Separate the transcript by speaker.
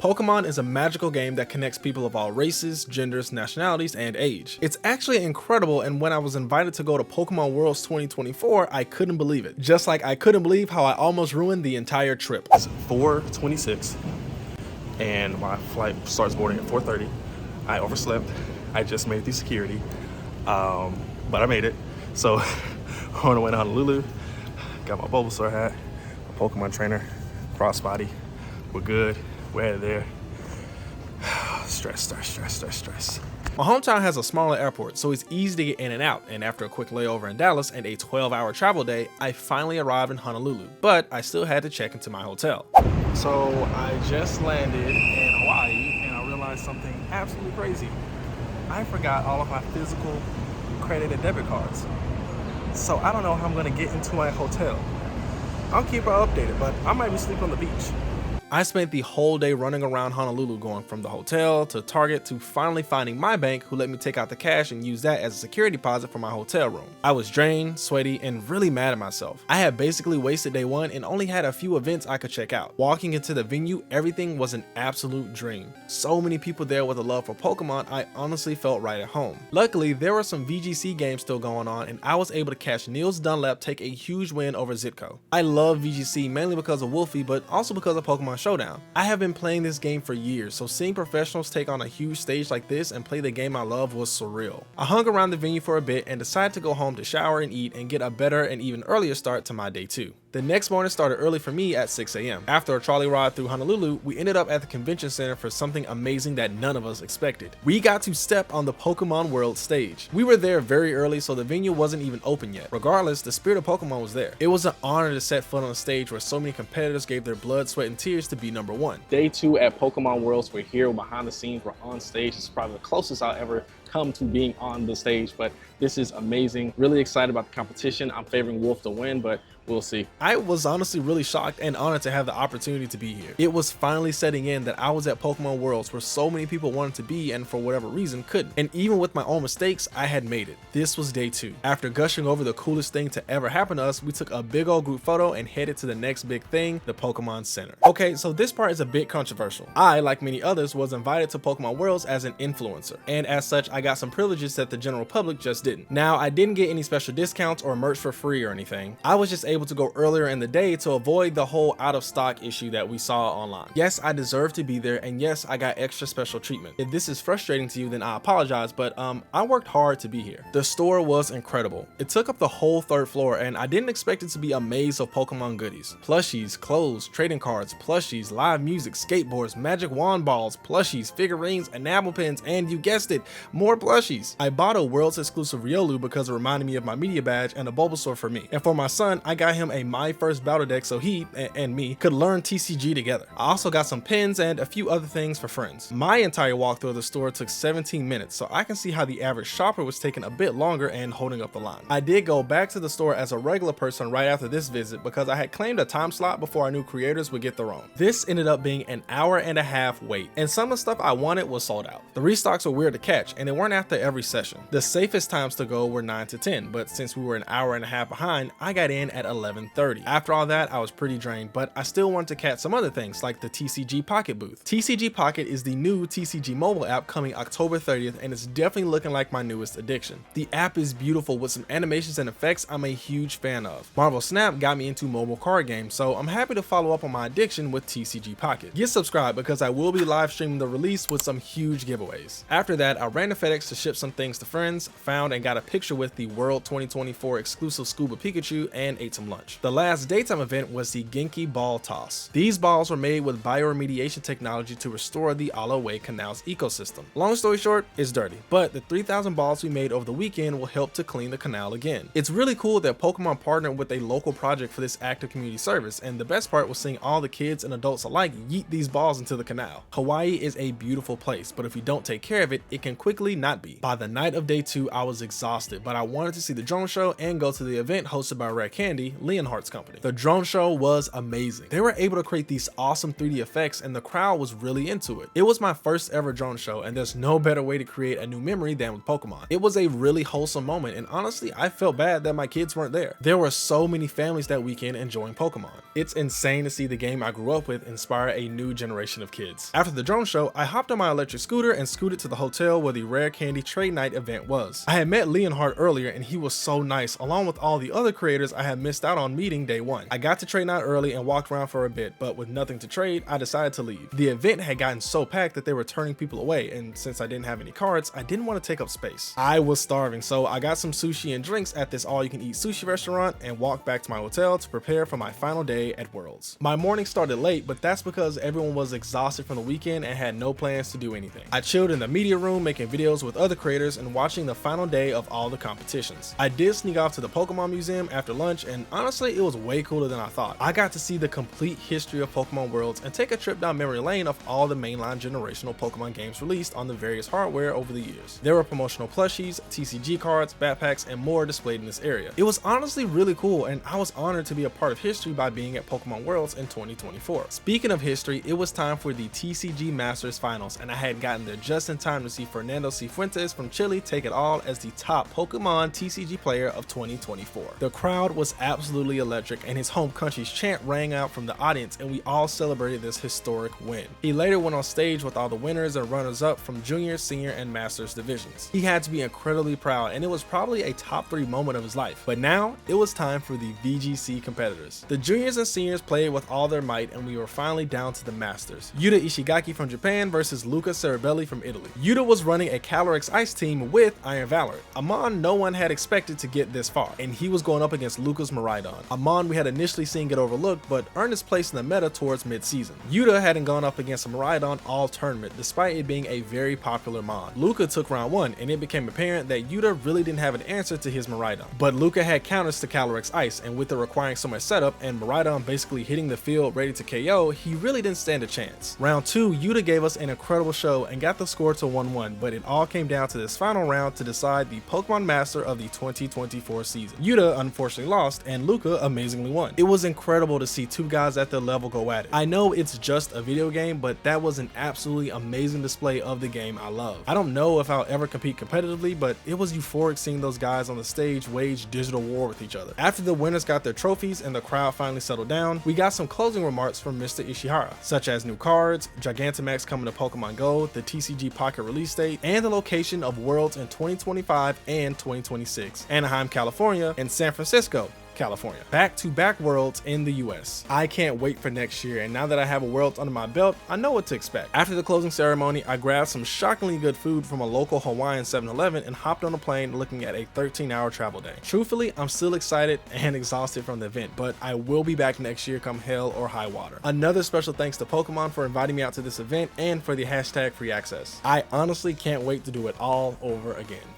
Speaker 1: Pokemon is a magical game that connects people of all races, genders, nationalities, and age. It's actually incredible, and when I was invited to go to Pokemon Worlds 2024, I couldn't believe it. Just like I couldn't believe how I almost ruined the entire trip. It's 4:26, and my flight starts boarding at 4:30. I overslept. I just made it through security, but I made it. So on the way to Honolulu, got my Bulbasaur hat, my Pokemon trainer, crossbody. We're good. We're headed there. Stress. My hometown has a smaller airport, so it's easy to get in and out, and after a quick layover in Dallas and a 12-hour travel day, I finally arrived in Honolulu, but I still had to check into my hotel. So I just landed in Hawaii, and I realized something absolutely crazy. I forgot all of my physical credit and debit cards. So I don't know how I'm gonna get into my hotel. I'll keep her updated, but I might be sleeping on the beach. I spent the whole day running around Honolulu, going from the hotel to Target to finally finding my bank, who let me take out the cash and use that as a security deposit for my hotel room. I was drained, sweaty, and really mad at myself. I had basically wasted day one and only had a few events I could check out. Walking into the venue, everything was an absolute dream. So many people there with a love for Pokemon, I honestly felt right at home. Luckily, there were some VGC games still going on, and I was able to catch Niels Dunlap take a huge win over Zitko. I love VGC mainly because of Wolfey, but also because of Pokemon Showdown. I have been playing this game for years, so seeing professionals take on a huge stage like this and play the game I love was surreal. I hung around the venue for a bit and decided to go home to shower and eat and get a better and even earlier start to my day 2. The next morning started early for me at 6 a.m. After a trolley ride through Honolulu, we ended up at the convention center for something amazing that none of us expected. We got to step on the Pokemon World stage. We were there very early, so the venue wasn't even open yet. Regardless, the spirit of Pokemon was there. It was an honor to set foot on a stage where so many competitors gave their blood, sweat, and tears to be number one. Day 2 at Pokemon Worlds, we're here behind the scenes, we're on stage. It's probably the closest I'll ever come to being on the stage, but this is amazing. Really excited about the competition. I'm favoring Wolf to win, but we'll see. I was honestly really shocked and honored to have the opportunity to be here. It was finally setting in that I was at Pokemon Worlds where so many people wanted to be and for whatever reason couldn't. And even with my own mistakes, I had made it. This was day 2. After gushing over the coolest thing to ever happen to us, we took a big old group photo and headed to the next big thing, the Pokemon Center. Okay, so this part is a bit controversial. I, like many others, was invited to Pokemon Worlds as an influencer, and as such, I got some privileges that the general public just didn't. Now, I didn't get any special discounts or merch for free or anything. I was just able to go earlier in the day to avoid the whole out of stock issue that we saw online. Yes, I deserve to be there, and yes, I got extra special treatment. If this is frustrating to you, then I apologize, but I worked hard to be here. The store was incredible. It took up the whole 3rd floor, and I didn't expect it to be a maze of Pokemon goodies. Plushies, clothes, trading cards, plushies, live music, skateboards, magic wand balls, plushies, figurines, enamel pins, and you guessed it, more plushies. I bought a Worlds exclusive Riolu because it reminded me of my media badge, and a Bulbasaur for me. And for my son, I got him a My First Battle deck so he and me could learn TCG together. I also got some pins and a few other things for friends. My entire walkthrough of the store took 17 minutes, so I can see how the average shopper was taking a bit longer and holding up the line. I did go back to the store as a regular person right after this visit because I had claimed a time slot before I knew creators would get their own. This ended up being an hour-and-a-half wait, and some of the stuff I wanted was sold out. The restocks were weird to catch, and they weren't after every session. The safest times to go were 9 to 10, but since we were an hour-and-a-half behind, I got in at 11:30. After all that, I was pretty drained, but I still wanted to catch some other things like the TCG Pocket booth. TCG Pocket is the new TCG mobile app coming October 30th, and it's definitely looking like my newest addiction. The app is beautiful with some animations and effects I'm a huge fan of. Marvel Snap got me into mobile card games, so I'm happy to follow up on my addiction with TCG Pocket. Get subscribed because I will be live streaming the release with some huge giveaways. After that, I ran to FedEx to ship some things to friends, found and got a picture with the World 2024 exclusive Scuba Pikachu, and ate some lunch. The last daytime event was the Genki Ball Toss. These balls were made with bioremediation technology to restore the Alloway Canal's ecosystem. Long story short, it's dirty, but the 3,000 balls we made over the weekend will help to clean the canal again. It's really cool that Pokemon partnered with a local project for this active community service, and the best part was seeing all the kids and adults alike yeet these balls into the canal. Hawaii is a beautiful place, but if you don't take care of it, it can quickly not be. By the night of day 2, I was exhausted, but I wanted to see the drone show and go to the event hosted by Red Candy, company, Leonhardt's company. The drone show was amazing. They were able to create these awesome 3D effects and the crowd was really into it. It was my first ever drone show and there's no better way to create a new memory than with Pokemon. It was a really wholesome moment and honestly, I felt bad that my kids weren't there. There were so many families that weekend enjoying Pokemon. It's insane to see the game I grew up with inspire a new generation of kids. After the drone show, I hopped on my electric scooter and scooted to the hotel where the Rare Candy Trade Night event was. I had met Leonhardt earlier and he was so nice, along with all the other creators I had missed out on meeting day one. I got to trade night early and walked around for a bit, but with nothing to trade, I decided to leave. The event had gotten so packed that they were turning people away, and since I didn't have any cards, I didn't want to take up space. I was starving, so I got some sushi and drinks at this all-you-can-eat sushi restaurant and walked back to my hotel to prepare for my final day at Worlds. My morning started late, but that's because everyone was exhausted from the weekend and had no plans to do anything. I chilled in the media room making videos with other creators and watching the final day of all the competitions. I did sneak off to the Pokemon Museum after lunch and honestly it was way cooler than I thought. I got to see the complete history of Pokemon Worlds and take a trip down memory lane of all the mainline generational Pokemon games released on the various hardware over the years. There were promotional plushies, TCG cards, backpacks, and more displayed in this area. It was honestly really cool and I was honored to be a part of history by being at Pokemon Worlds in 2024. Speaking of history, it was time for the TCG Masters Finals and I had gotten there just in time to see Fernando Cifuentes from Chile take it all as the top Pokemon TCG player of 2024. The crowd was absolutely electric and his home country's chant rang out from the audience and we all celebrated this historic win. He later went on stage with all the winners and runners-up from junior, senior, and masters divisions. He had to be incredibly proud and it was probably a top 3 moment of his life. But now it was time for the VGC competitors. The juniors and seniors played with all their might and we were finally down to the masters. Yuta Ishigaki from Japan versus Luca Ceribelli from Italy. Yuta was running a Calyrex Ice team with Iron Valor. Amon no one had expected to get this far, and he was going up against Luca's Miraidon. Amon we had initially seen get overlooked, but earned his place in the meta towards mid-season. Yuta hadn't gone up against a Miraidon all tournament, despite it being a very popular mon. Luca took round 1, and it became apparent that Yuta really didn't have an answer to his Miraidon. But Luca had counters to Calyrex Ice, and with it requiring so much setup, and Miraidon basically hitting the field ready to KO, he really didn't stand a chance. Round 2, Yuta gave us an incredible show and got the score to 1-1, but it all came down to this final round to decide the Pokemon Master of the 2024 season. Yuta unfortunately lost, and Luca amazingly won. It was incredible to see two guys at their level go at it. I know it's just a video game, but that was an absolutely amazing display of the game I love. I don't know if I'll ever compete competitively, but it was euphoric seeing those guys on the stage wage digital war with each other. After the winners got their trophies and the crowd finally settled down, we got some closing remarks from Mr. Ishihara, such as new cards, Gigantamax coming to Pokemon Go, the TCG Pocket release date, and the location of Worlds in 2025 and 2026, Anaheim, California, and San Francisco, California. Back-to-back Worlds in the US. I can't wait for next year, and now that I have a Worlds under my belt, I know what to expect. After the closing ceremony, I grabbed some shockingly good food from a local Hawaiian 7-Eleven and hopped on a plane looking at a 13-hour travel day. Truthfully, I'm still excited and exhausted from the event, but I will be back next year come hell or high water. Another special thanks to Pokemon for inviting me out to this event and for the hashtag free access. I honestly can't wait to do it all over again.